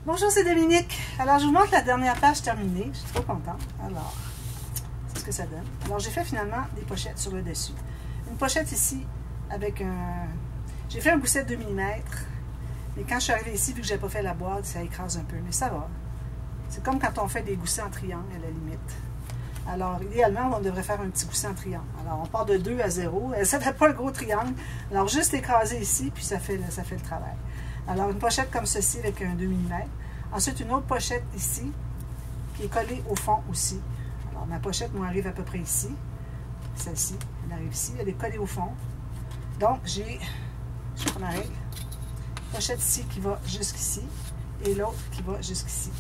Bonjour, c'est Dominique. Alors, je vous montre la dernière page terminée. Je suis trop contente. Alors, c'est ce que ça donne. Alors, j'ai fait finalement des pochettes sur le dessus. Une pochette ici avec un... J'ai fait un gousset de 2 mm. Mais quand je suis arrivée ici, vu que je n'ai pas fait la boîte, ça écrase un peu. Mais ça va. C'est comme quand on fait des goussets en triangle, à la limite. Alors, idéalement, on devrait faire un petit gousset en triangle. Alors, on part de 2 à 0. Ça ne fait pas un gros triangle. Alors, juste écraser ici, puis ça fait le travail. Alors, une pochette comme ceci avec un 2 mm. Ensuite, une autre pochette ici, qui est collée au fond aussi. Alors, ma pochette, moi, arrive à peu près ici. Celle-ci, elle arrive ici. Elle est collée au fond. Donc, j'ai, je prends ma règle, pochette ici qui va jusqu'ici et l'autre qui va jusqu'ici.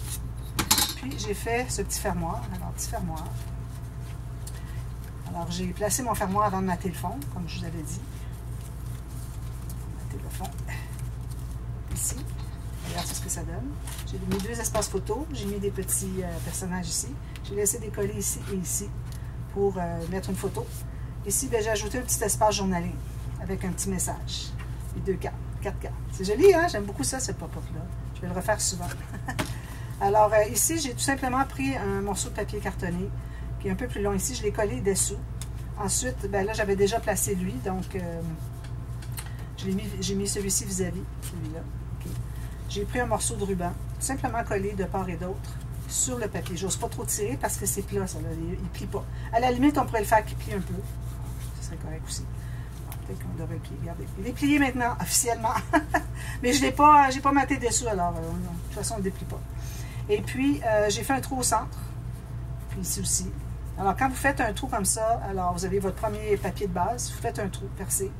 Puis, j'ai fait ce petit fermoir. Alors, petit fermoir. Alors, j'ai placé mon fermoir avant de mater le fond, comme je vous avais dit. Mater le fond. Ici. Regarde ce que ça donne. J'ai mis 2 espaces photos. J'ai mis des petits personnages ici. J'ai laissé décoller ici et ici pour mettre une photo. Ici, j'ai ajouté un petit espace journaling avec un petit message. Les 2 cartes, 4 cartes. C'est joli, hein? J'aime beaucoup ça, ce pop-up-là. Je vais le refaire souvent. Alors, ici, j'ai tout simplement pris un morceau de papier cartonné qui est un peu plus long ici. Je l'ai collé dessous. Ensuite, ben là, j'avais déjà placé lui, donc j'ai mis celui-ci vis-à-vis, celui-là. Okay. J'ai pris un morceau de ruban, simplement collé de part et d'autre sur le papier. J'ose pas trop tirer parce que c'est plat, ça, là, il ne plie pas. À la limite, on pourrait le faire qu'il plie un peu. Ce serait correct aussi. Peut-être qu'on devrait plier. Regardez. Il est plié maintenant, officiellement. Mais je n'ai pas maté dessous, alors de toute façon, on ne le déplie pas. Et puis, j'ai fait un trou au centre. Puis ici aussi. Alors, quand vous faites un trou comme ça, alors vous avez votre premier papier de base, vous faites un trou percé.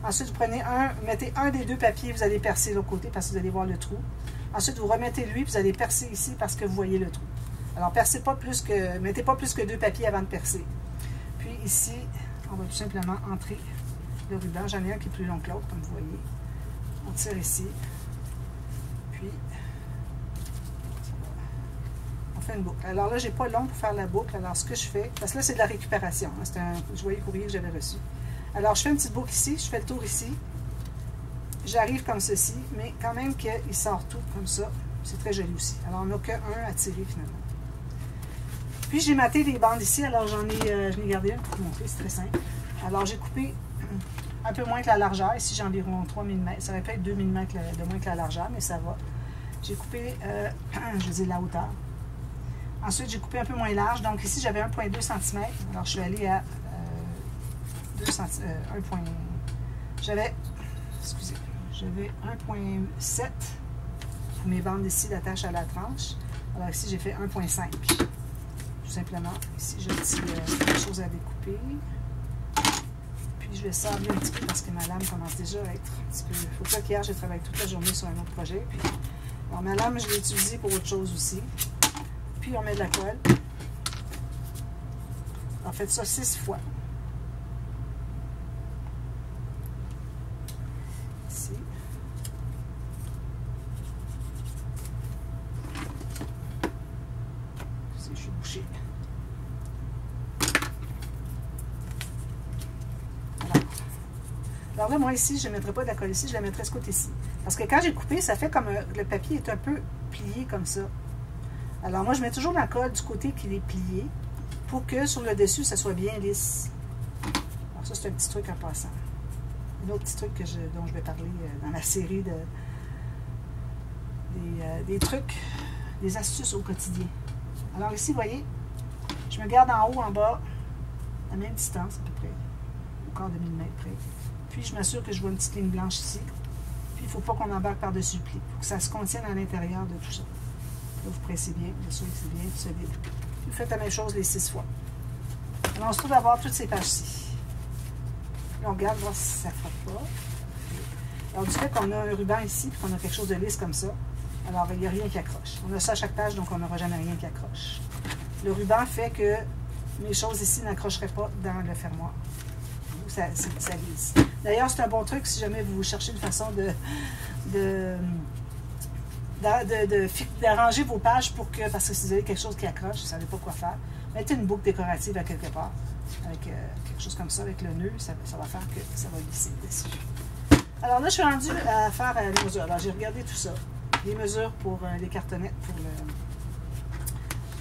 Ensuite, vous prenez mettez un des 2 papiers, vous allez percer de l'autre côté parce que vous allez voir le trou. Ensuite, vous remettez lui, vous allez percer ici parce que vous voyez le trou. Alors, mettez pas plus que 2 papiers avant de percer. Puis ici, on va tout simplement entrer le ruban. J'en ai un qui est plus long que l'autre, comme vous voyez. On tire ici. Puis, on fait une boucle. Alors là, j'ai pas long pour faire la boucle. Alors, ce que je fais, parce que là, c'est de la récupération. Hein, c'est un joyeux courrier que j'avais reçu. Alors, je fais une petite boucle ici, je fais le tour ici. J'arrive comme ceci, mais quand même qu'il sort tout comme ça. C'est très joli aussi. Alors, on n'a qu'un à tirer finalement. Puis, j'ai maté les bandes ici. Alors, j'en ai gardé un pour vous montrer. C'est très simple. Alors, j'ai coupé un peu moins que la largeur. Ici, j'ai environ 3 mm. Ça aurait pu être 2 mm de moins que la largeur, mais ça va. J'ai coupé, je veux dire, la hauteur. Ensuite, j'ai coupé un peu moins large. Donc, ici, j'avais 1,2 cm. Alors, je suis allée à 1 point... J'avais 1,7 pour mes bandes ici d'attache à la tranche. Alors, ici, j'ai fait 1,5. Tout simplement. Ici, j'ai des choses à découper. Puis, je vais sabler un petit peu parce que ma lame commence déjà à être un petit peu... Il faut pas qu'hier, j'ai travaillé toute la journée sur un autre projet. Puis, alors, ma lame, je l'ai utilisée pour autre chose aussi. Puis, on met de la colle. On fait ça 6 fois. Ici. Ici, je suis bouchée. Alors là, moi ici, je ne mettrai pas de la colle ici, je la mettrai ce côté-ci. Parce que quand j'ai coupé, ça fait comme le papier est un peu plié comme ça. Alors moi, je mets toujours la colle du côté qui est plié pour que sur le dessus, ça soit bien lisse. Alors ça, c'est un petit truc en passant. Un autre petit truc dont je vais parler dans la série des trucs, des astuces au quotidien. Alors ici, vous voyez, je me garde en haut, en bas, à la même distance à peu près, au quart de millimètre près. Puis je m'assure que je vois une petite ligne blanche ici. Puis il ne faut pas qu'on embarque par-dessus le pli. Il faut que ça se contienne à l'intérieur de tout ça. Là, vous pressez bien, bien sûr que c'est bien, tout solide. Puis vous faites la même chose les 6 fois. Alors on se trouve d'avoir toutes ces pages-ci. Là, on regarde voir si ça ne frotte pas. Alors du fait qu'on a un ruban ici, puis qu'on a quelque chose de lisse comme ça, alors il n'y a rien qui accroche. On a ça à chaque page, donc on n'aura jamais rien qui accroche. Le ruban fait que mes choses ici n'accrocheraient pas dans le fermoir. Ça lisse. D'ailleurs, c'est un bon truc si jamais vous cherchez une façon d'arranger vos pages pour que, parce que si vous avez quelque chose qui accroche, vous ne savez pas quoi faire, mettez une boucle décorative à quelque part, avec quelque chose comme ça, avec le nœud, ça va faire que ça va glisser dessus. Alors là, je suis rendue à faire les mesures. Alors, j'ai regardé tout ça. les mesures pour les cartonnettes pour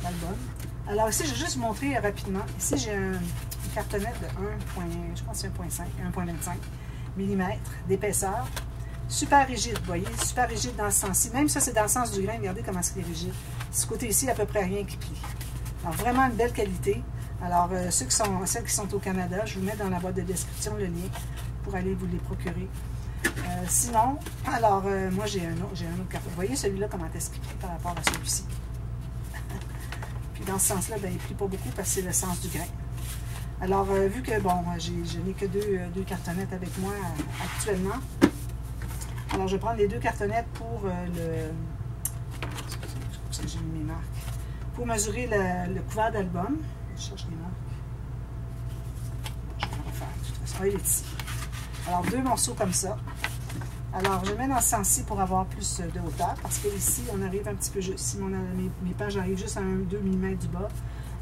l'album. Alors ici, je vais juste vous montrer rapidement. Ici, j'ai une cartonnette de 1.25 mm d'épaisseur. Super rigide, vous voyez, super rigide dans ce sens-ci. Même ça, c'est dans le sens du grain. Regardez comment c'est rigide. Ce côté-ci, il n'y a à peu près rien qui plie. Alors, vraiment une belle qualité. Alors, celles qui sont au Canada, je vous mets dans la boîte de description le lien pour aller vous les procurer. Sinon, alors, moi, j'ai un autre carton. Vous voyez celui-là, comment est-ce qu'il plie par rapport à celui-ci. Puis, dans ce sens-là, ben, il ne plie pas beaucoup parce que c'est le sens du grain. Alors, vu que, bon, je n'ai que deux cartonnettes avec moi actuellement, alors je vais prendre les 2 cartonnettes pour j'ai mis mes marques. Pour mesurer le couvert d'album. Je cherche les marques. Je vais le refaire de toute façon. Il est ici. Alors, 2 morceaux comme ça. Alors, je mets dans ce sens-ci pour avoir plus de hauteur, parce que ici, on arrive un petit peu juste. Si mes pages arrivent juste à 2 mm du bas,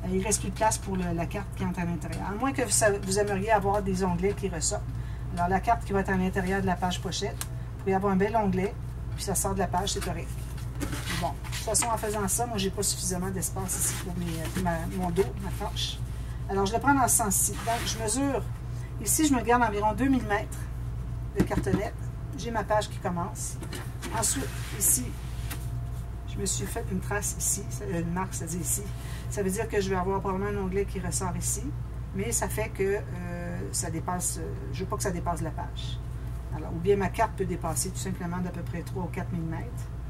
il ne reste plus de place pour la carte qui entre à l'intérieur. À moins que vous aimeriez avoir des onglets qui ressortent. Alors, la carte qui va être à l'intérieur de la page pochette, vous pouvez avoir un bel onglet, puis ça sort de la page, c'est correct. Bon, de toute façon, en faisant ça, moi, j'ai pas suffisamment d'espace ici pour mon dos, ma planche. Alors, je le prends dans ce sens-ci. Donc, je mesure, ici, je me garde environ 2 mm de cartonnette. J'ai ma page qui commence. Ensuite, ici, je me suis fait une trace ici, une marque, c'est-à-dire ici. Ça veut dire que je vais avoir probablement un onglet qui ressort ici, mais ça fait que ça dépasse, je ne veux pas que ça dépasse la page. Alors, ou bien ma carte peut dépasser tout simplement d'à peu près 3 ou 4 mm,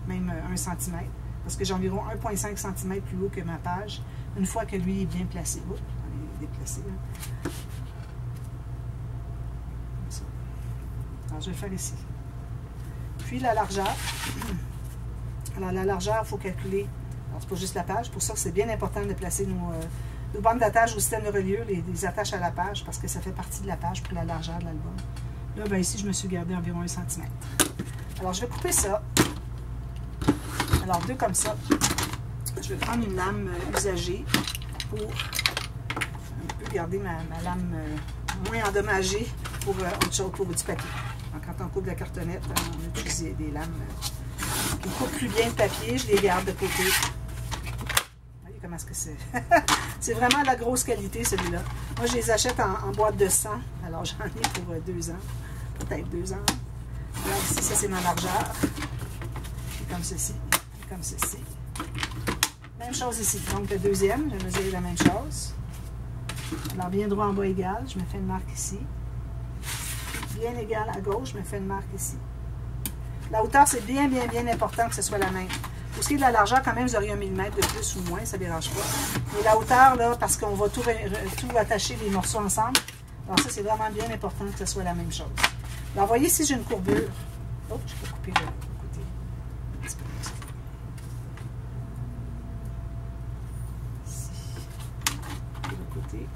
même 1 cm, parce que j'ai environ 1,5 cm plus haut que ma page, une fois que lui est bien placé. Oups, il est déplacé. Là. Comme ça. Alors, je vais le faire ici. Puis la largeur. Alors, la largeur, il faut calculer. Alors, c'est pas juste la page. Pour ça, c'est bien important de placer nos bandes d'attache au système de reliure, les attaches à la page, parce que ça fait partie de la page pour la largeur de l'album. Là, ben, ici, je me suis gardé environ 1 cm. Alors, je vais couper ça. Alors, 2 comme ça. Je vais prendre une lame usagée pour un peu garder ma lame moins endommagée pour autre chose, pour du papier. Donc, quand on coupe de la cartonnette, on utilise des lames qui coupent plus bien le papier. Je les garde de côté. Vous voyez comment est-ce que c'est? C'est vraiment la grosse qualité, celui-là. Moi, je les achète en boîte de 100. Alors, j'en ai pour 2 ans. Peut-être 2 ans. Alors, ici, ça, c'est ma largeur. Et comme ceci. Et comme ceci. Même chose ici. Donc, le deuxième, je vais mesurer la même chose. Alors, bien droit en bas égal, je me fais une marque ici. Bien égal à gauche, je me fais une marque ici. La hauteur, c'est bien important que ce soit la même. Pour ce qui est de la largeur, quand même, vous aurez 1 mm de plus ou moins, ça ne dérange pas. Mais la hauteur, là, parce qu'on va tout attacher les morceaux ensemble, alors ça, c'est vraiment bien important que ce soit la même chose. Alors, voyez, si j'ai une courbure. Oh, je peux couper le côté. Un petit peu comme ça. Ici. Et le côté.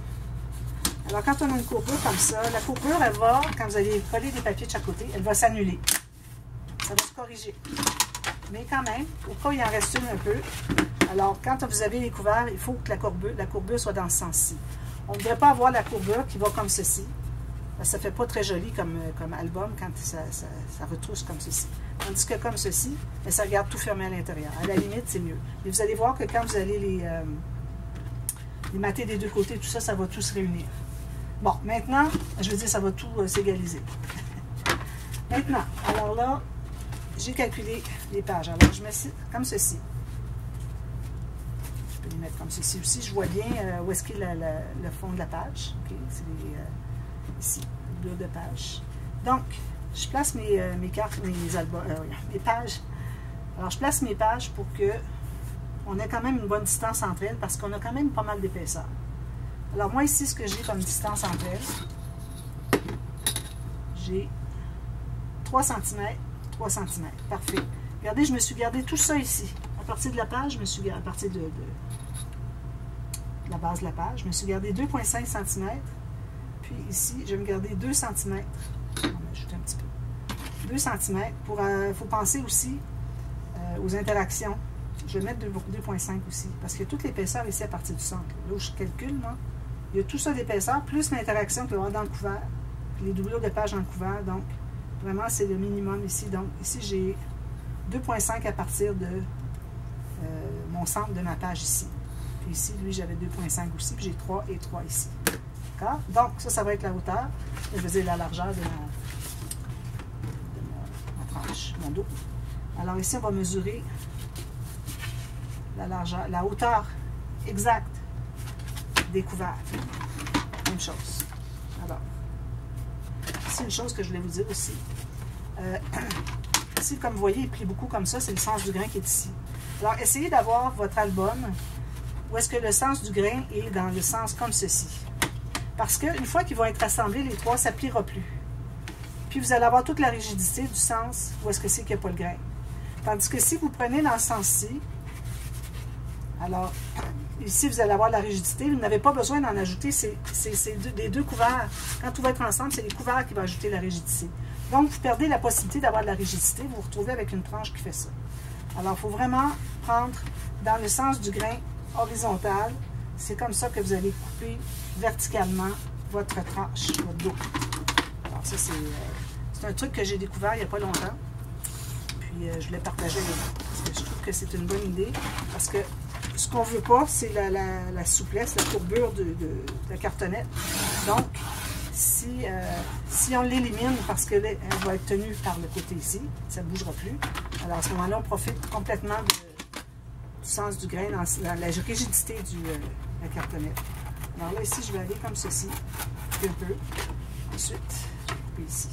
Alors, quand on a une courbure comme ça, la courbure, elle va, quand vous allez coller des papiers de chaque côté, elle va s'annuler. Ça va se corriger. Mais quand même, au cas où il en reste une un peu, alors quand vous avez les couverts, il faut que la courbure soit dans ce sens-ci. On ne devrait pas avoir la courbure qui va comme ceci. Ça ne fait pas très joli comme album quand ça retrousse comme ceci. Tandis que comme ceci, ça garde tout fermé à l'intérieur. À la limite, c'est mieux. Mais vous allez voir que quand vous allez les mater des 2 côtés, tout ça, ça va tout se réunir. Bon, maintenant, je veux dire, ça va tout s'égaliser. Maintenant, alors là, j'ai calculé les pages. Alors, je mets comme ceci. Je peux les mettre comme ceci aussi. Je vois bien où est-ce qu'il est le fond de la page. Okay? C'est ici, le bleu de page. Donc, je place mes cartes, mes albums, mes pages. Alors, je place mes pages pour que on ait quand même une bonne distance entre elles, parce qu'on a quand même pas mal d'épaisseur. Alors, moi, ici, ce que j'ai comme distance entre elles, j'ai 3 cm. 3 cm. Parfait. Regardez, je me suis gardé tout ça ici. À partir de la page, je me suis gardé, à partir de la base de la page, je me suis gardé 2,5 cm. Puis ici, je vais me garder 2 cm. On va ajouter un petit peu. 2 cm. Il faut penser aussi aux interactions. Je vais mettre 2,5 aussi. Parce qu'il y a toute l'épaisseur ici à partir du centre. Là où je calcule, là, il y a tout ça d'épaisseur, plus l'interaction qu'il va y avoir dans le couvert. Puis les doublures de page dans le couvert. Donc, vraiment, c'est le minimum ici. Donc, ici, j'ai 2,5 à partir de mon centre de ma page ici. Puis ici, lui, j'avais 2,5 aussi, puis j'ai 3 et 3 ici. D'accord? Donc, ça va être la hauteur. Je vais dire la largeur de ma tranche, mon dos. Alors ici, on va mesurer la largeur, la hauteur exacte des couverts. Même chose. Alors, ici, une chose que je voulais vous dire aussi. Ici, comme vous voyez, il plie beaucoup comme ça, c'est le sens du grain qui est ici. Alors, essayez d'avoir votre album où est-ce que le sens du grain est dans le sens comme ceci. Parce qu'une fois qu'ils vont être assemblés, les trois, ça ne pliera plus. Puis, vous allez avoir toute la rigidité du sens où est-ce que c'est qu'il n'y a pas le grain. Tandis que si vous prenez dans ce sens-ci, alors, ici, vous allez avoir la rigidité. Vous n'avez pas besoin d'en ajouter. C'est les deux couverts. Quand tout va être ensemble, c'est les couverts qui vont ajouter la rigidité. Donc, vous perdez la possibilité d'avoir de la rigidité. Vous vous retrouvez avec une tranche qui fait ça. Alors, il faut vraiment prendre dans le sens du grain horizontal. C'est comme ça que vous allez couper verticalement votre tranche, votre dos. Alors, ça, c'est un truc que j'ai découvert il n'y a pas longtemps. Puis, je voulais partager avec vous. Parce que je trouve que c'est une bonne idée. Parce que ce qu'on ne veut pas, c'est la souplesse, la courbure de la cartonnette. Donc, si on l'élimine parce qu'elle va être tenue par le côté ici, ça ne bougera plus. Alors, à ce moment-là, on profite complètement du sens du grain, dans la rigidité de la cartonnette. Alors là, ici, je vais aller comme ceci, un peu. Ensuite, je vais couper ici.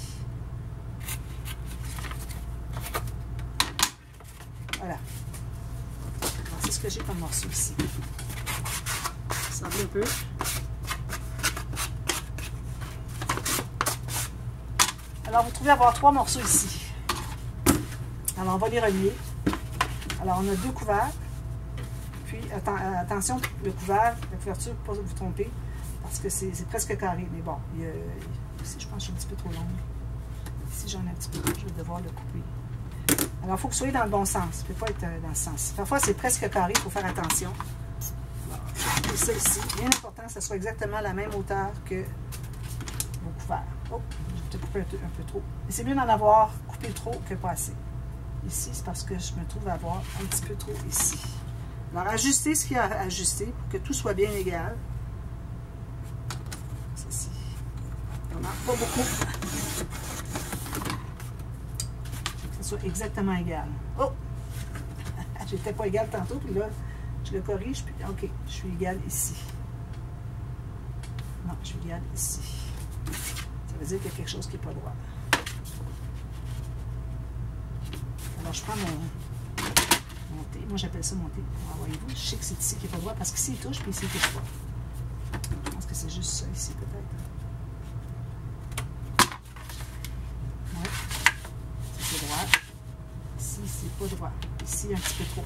Voilà. C'est ce que j'ai comme morceau ici. Ça semble un peu. Alors, vous trouvez avoir 3 morceaux ici. Alors, on va les relier. Alors, on a 2 couverts. Puis, attention, le couvert, la couverture, pas vous tromper, parce que c'est presque carré. Mais bon, ici, je pense que je suis un petit peu trop longue. Ici, j'en ai un petit peu trop, je vais devoir le couper. Alors, il faut que vous soyez dans le bon sens. Ça ne peut pas être dans ce sens. Parfois, c'est presque carré, il faut faire attention. Alors, je vais ça ici. Bien important que ça soit exactement la même hauteur que vos couverts. Oh, j'ai peut-être coupé un peu trop. Mais c'est mieux d'en avoir coupé trop que pas assez. Ici, c'est parce que je me trouve avoir un petit peu trop ici. Alors, ajustez ce qu'il y a à ajuster pour que tout soit bien égal. Ceci. Vraiment pas beaucoup. Soit exactement égal. Oh! J'étais pas égal tantôt, puis là, je le corrige, puis OK, je suis égal ici. Non, je suis égal ici. Ça veut dire qu'il y a quelque chose qui n'est pas droit. Alors, je prends mon thé. Moi, j'appelle ça mon thé. Alors, voyez-vous, je sais que c'est ici qui n'est pas droit, parce qu'ici, il touche, puis ici, il ne touche pas. Je pense que c'est juste ça ici, peut-être. Ouais. C'est droit. Ici, c'est pas droit. Ici, un petit peu trop.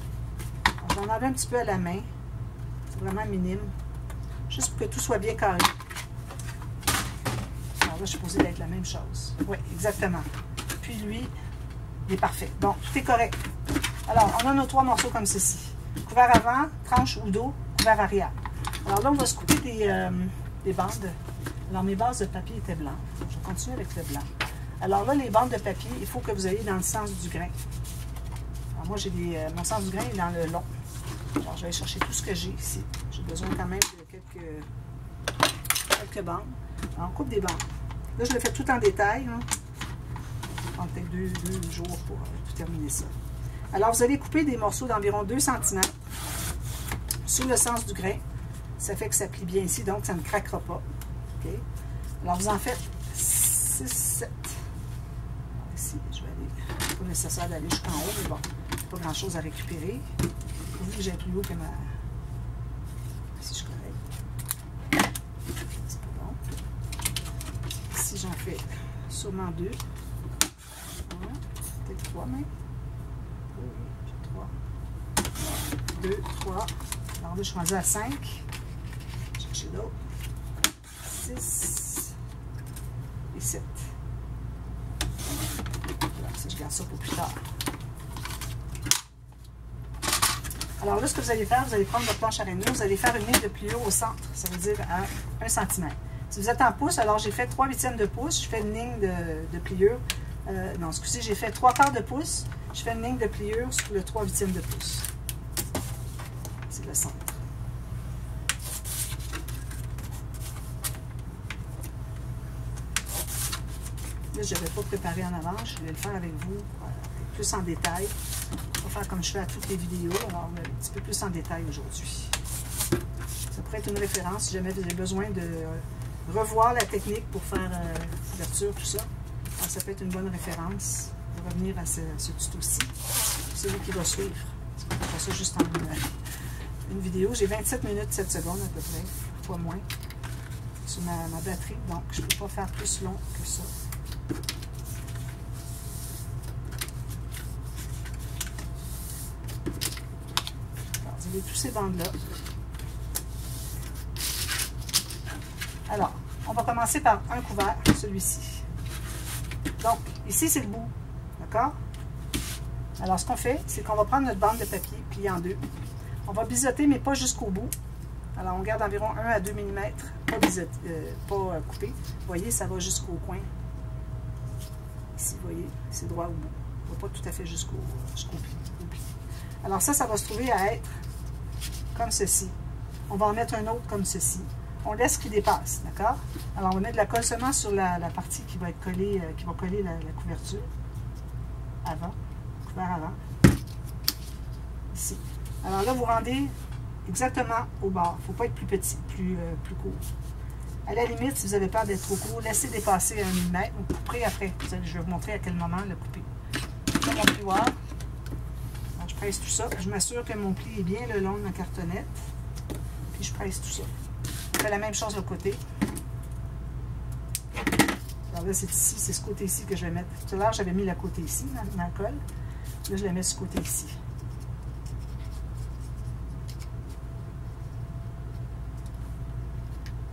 J'en avais un petit peu à la main. C'est vraiment minime. Juste pour que tout soit bien carré. Alors là, je suis supposée d'être la même chose. Oui, exactement. Puis lui, il est parfait. Donc, tout est correct. Alors, on a nos 3 morceaux comme ceci. Couvert avant, tranche ou dos, couvert arrière. Alors là, on va se couper des bandes. Alors, mes bases de papier étaient blancs. Je vais continuer avec le blanc. Alors là, les bandes de papier, il faut que vous ayez dans le sens du grain. Alors moi, j'ai mon sens du grain est dans le long. Alors, je vais aller chercher tout ce que j'ai ici. J'ai besoin quand même de quelques bandes. Alors, on coupe des bandes. Là, je le fais tout en détail. Hein. Ça va prendre peut-être 2 jours pour tout terminer ça. Alors, vous allez couper des morceaux d'environ 2 cm sous le sens du grain. Ça fait que ça plie bien ici, donc ça ne craquera pas. Okay? Alors, vous en faites 6, 7. Ici, je vais aller, pas nécessaire d'aller jusqu'en haut, mais bon, pas grand chose à récupérer. Pourvu que j'ai plus haut que ma. Ici, je suis correct. C'est pas bon. Ici, j'en fais sûrement 2. Peut-être 3 même. Oui, j'ai 3. 2, 3. Alors là, je suis rendue à 5. Je vais chercher d'autres. 6 et 7. Alors, ça, je garde ça pour plus tard. Alors là, ce que vous allez faire, vous allez prendre votre planche à rainure, vous allez faire une ligne de pliure au centre, ça veut dire à 1 cm. Si vous êtes en pouce, alors j'ai fait 3/8 de pouce, je fais une ligne de pliure. Non, excusez, j'ai fait 3/4 de pouce, je fais une ligne de pliure sur le 3/8 de pouce. C'est le centre. Là, je n'avais pas préparé en avance. Je voulais le faire avec vous plus en détail. Je vais faire comme je fais à toutes les vidéos, alors un petit peu plus en détail aujourd'hui. Ça pourrait être une référence si jamais vous avez besoin de revoir la technique pour faire l'ouverture, tout ça. Alors, ça peut être une bonne référence pour revenir à ce tuto-ci. Celui qui va suivre. On va faire ça juste en une vidéo. J'ai 27 minutes 7 secondes à peu près, pas moins, sur ma batterie. Donc, je ne peux pas faire plus long que ça. Alors, vous avez tous ces bandes-là. Alors, on va commencer par un couvert, celui-ci. Donc, ici, c'est le bout. D'accord? Alors, ce qu'on fait, c'est qu'on va prendre notre bande de papier pliée en deux. On va biseauter, mais pas jusqu'au bout. Alors, on garde environ 1 à 2 mm, pas coupé. Vous voyez, ça va jusqu'au coin. Ici, vous voyez, c'est droit au bout. On ne va pas tout à fait jusqu'au pli. Alors, ça va se trouver à être comme ceci. On va en mettre un autre comme ceci. On laisse qu'il dépasse, d'accord? Alors, on va mettre de la colle seulement sur la partie qui va être collée, qui va coller la couverture. Avant. Couvert avant. Ici. Alors là, vous rendez exactement au bord. Il ne faut pas être plus petit, plus court. À la limite, si vous avez peur d'être trop court, laissez dépasser 1 mm. Vous couperez après. Je vais vous montrer à quel moment le couper. Là, mon plioir. Alors, je presse tout ça. Je m'assure que mon pli est bien le long de ma cartonnette. Puis je presse tout ça. Je fais la même chose de l'autre côté. Alors là, c'est ici, c'est ce côté-ci que je vais mettre. Tout à l'heure, j'avais mis le côté ici, dans la colle. Là, je la mets ce côté ici.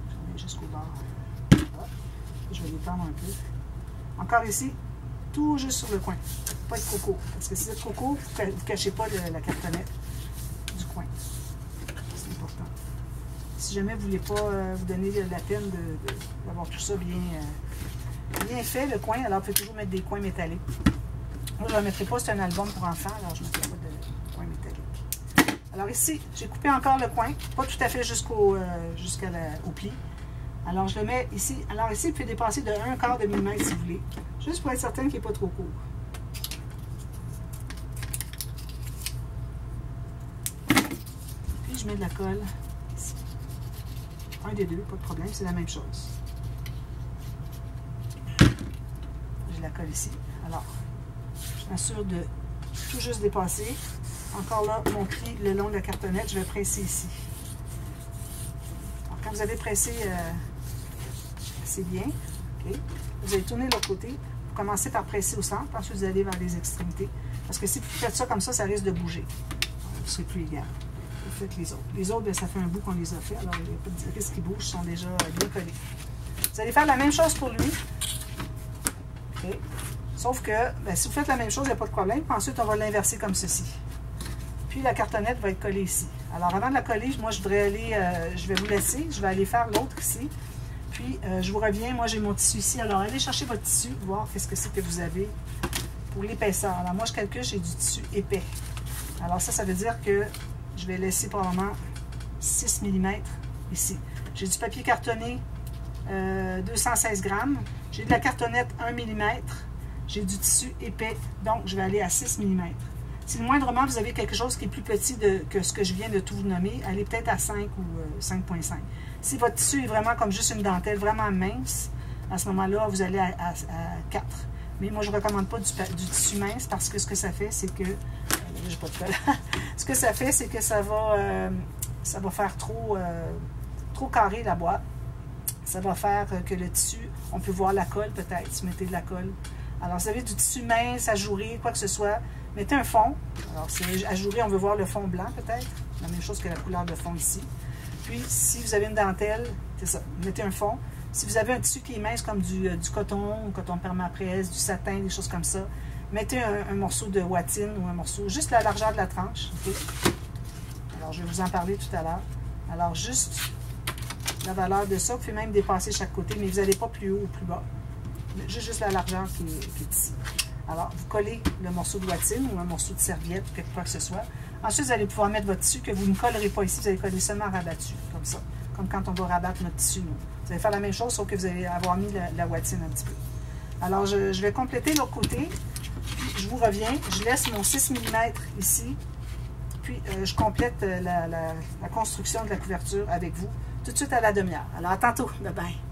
J'en mets jusqu'au bord. Voilà. Je vais l'étendre un peu. Encore ici, tout juste sur le coin. Pas être trop court. Parce que si c'est trop court, vous ne cachez pas la cartonnette du coin. C'est important. Si jamais vous ne voulez pas vous donner la peine d'avoir tout ça bien fait, le coin, alors vous pouvez toujours mettre des coins métalliques. Moi, je ne le mettrai pas, c'est un album pour enfants, alors je ne mettrai pas de coin métallique. Alors ici, j'ai coupé encore le coin, pas tout à fait jusqu'au pli. Alors je le mets ici. Alors ici, il peut dépasser de 1/4 de millimètre si vous voulez, juste pour être certain qu'il n'est pas trop court. Puis je mets de la colle ici. Un des deux, pas de problème, c'est la même chose. J'ai la colle ici. Alors, je m'assure de tout juste dépasser. Encore là, mon pli le long de la cartonnette, je vais presser ici. Alors, quand vous avez pressé assez bien, okay, vous allez tourner de l'autre côté. Vous commencez par presser au centre, ensuite vous allez vers les extrémités. Parce que si vous faites ça comme ça risque de bouger. Alors, vous serez plus égal. Vous faites les autres. Les autres, bien, ça fait un bout qu'on les a fait, alors il n'y a pas de risque qui bougent, ils sont déjà bien collés. Vous allez faire la même chose pour lui. Okay. Sauf que, ben, si vous faites la même chose, il n'y a pas de problème. Puis ensuite, on va l'inverser comme ceci. Puis la cartonnette va être collée ici. Alors, avant de la coller, moi, je voudrais aller, je vais vous laisser. Je vais aller faire l'autre ici. Puis, je vous reviens. Moi, j'ai mon tissu ici. Alors, allez chercher votre tissu, voir qu'est-ce que c'est que vous avez pour l'épaisseur. Alors, moi, je calcule, j'ai du tissu épais. Alors, ça veut dire que je vais laisser probablement 6 mm ici. J'ai du papier cartonné 216 grammes. J'ai de la cartonnette 1 mm. J'ai du tissu épais, donc je vais aller à 6 mm. Si le moindrement vous avez quelque chose qui est plus petit que ce que je viens de tout vous nommer, allez peut-être à 5 ou 5,5. Si votre tissu est vraiment comme juste une dentelle, vraiment mince, à ce moment-là, vous allez à 4. Mais moi, je ne recommande pas du tissu mince parce que ce que ça fait, c'est que... j'ai pas de colle. Ce que ça fait, c'est que ça va faire trop carré la boîte. Ça va faire que le tissu, on peut voir la colle peut-être, si vous mettez de la colle. Alors, si vous avez du tissu mince, ajouré, quoi que ce soit, mettez un fond. Alors, si ajouré, on veut voir le fond blanc peut-être. La même chose que la couleur de fond ici. Puis, si vous avez une dentelle, c'est ça, mettez un fond. Si vous avez un tissu qui est mince comme du coton, coton permapresse, du satin, des choses comme ça, mettez un morceau de watine ou un morceau, juste la largeur de la tranche. Okay? Alors, je vais vous en parler tout à l'heure. Alors, juste la valeur de ça, vous pouvez même dépasser chaque côté, mais vous n'allez pas plus haut ou plus bas. Juste la largeur qui est ici. Alors, vous collez le morceau de watine ou un morceau de serviette ou quelque quoi que ce soit. Ensuite, vous allez pouvoir mettre votre tissu que vous ne collerez pas ici, vous allez coller seulement rabattu, comme ça. Comme quand on va rabattre notre tissu. Vous allez faire la même chose, sauf que vous allez avoir mis la watine un petit peu. Alors, je vais compléter l'autre côté. Puis, je vous reviens. Je laisse mon 6 mm ici. Puis, je complète la construction de la couverture avec vous tout de suite à la demi-heure. Alors, à tantôt. Bye bye.